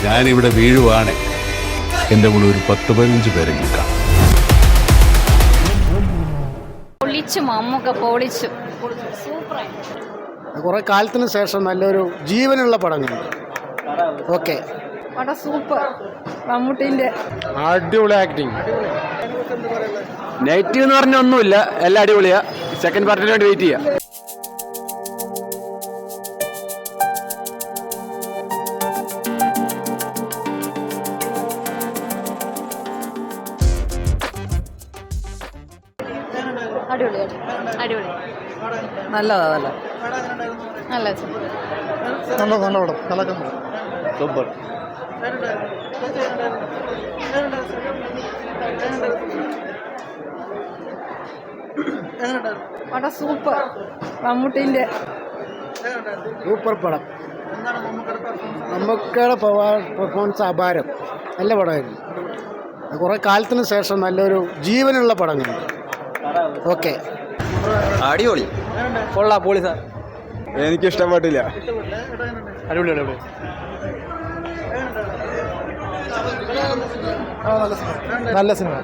ഞാനിവിടെ വീഴുവാണ്. എൻ്റെ കൂടെ ഒരു 10-15 പേരെങ്കിലും കാണും. കുറെ കാലത്തിന് ശേഷം നല്ലൊരു ജീവനുള്ള പടങ്ങൾ. Okay, super. മമ്മൂട്ടിന്റെ അടിപൊളി ആക്ടിങ്. നെഗറ്റീവ് എന്ന് പറഞ്ഞ ഒന്നുമില്ല, എല്ലാം അടിപൊളിയാ. സെക്കൻഡ് പാർട്ടിന് വേണ്ടി വെയിറ്റ് ചെയ്യാം. നല്ലതാ. നല്ല പടം. സൂപ്പർ. സൂപ്പർ. മമ്മൂട്ടിന്റെ സൂപ്പർ പടം. മമ്മൂക്കയുടെ പെർഫോമൻസ് അപാരം. നല്ല പടമായിരുന്നു. കുറെ കാലത്തിന് ശേഷം നല്ലൊരു ജീവനുള്ള പടങ്ങൾ. ഓക്കെ, അടിപൊളി. കൊള്ളാം, പൊളി സാർ. എനിക്ക് ഇഷ്ടപ്പെട്ടില്ല. അടിപൊളി അടിപൊളി. നല്ല സിനിമ.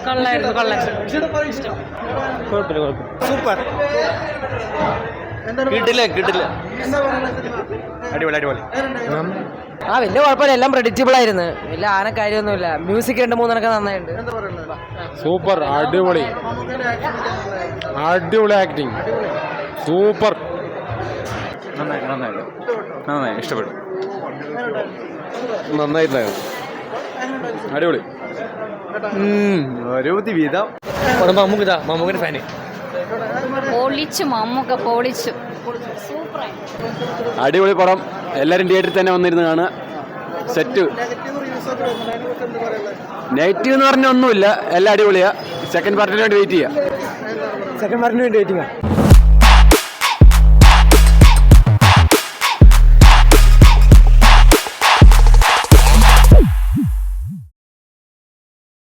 കൊള്ളായിരുന്നു. കുഴപ്പമില്ല. സൂപ്പർ. കിട്ടില്ല. അടിപൊളി. വലിയ കുഴപ്പമില്ല, എല്ലാം പ്രെഡിക്റ്റബിൾ ആയിരുന്നു. വലിയ കാര്യമൊന്നുമില്ല. മ്യൂസിക് 2-3 നന്നായിട്ടുണ്ട്. സൂപ്പർ. അടിപൊളി ആക്ടിങ്. സൂപ്പർ. നന്നായി ഇഷ്ടപ്പെട്ടു. നന്നായിട്ടായിരുന്നു. അടിപൊളി. ഒരു വിധം. മമ്മൂക്കിന്റെ ഫാന്. അടിപൊളി പടം. എല്ലാവരും തിയേറ്ററിൽ തന്നെ വന്നിരുന്ന് കാണുക. സെറ്റ്. നെഗറ്റീവ് എന്ന് പറഞ്ഞ ഒന്നുമില്ല, എല്ലാം അടിപൊളിയാ. സെക്കൻഡ് പാർട്ടിന് വേണ്ടി വെയിറ്റ് ചെയ്യാം.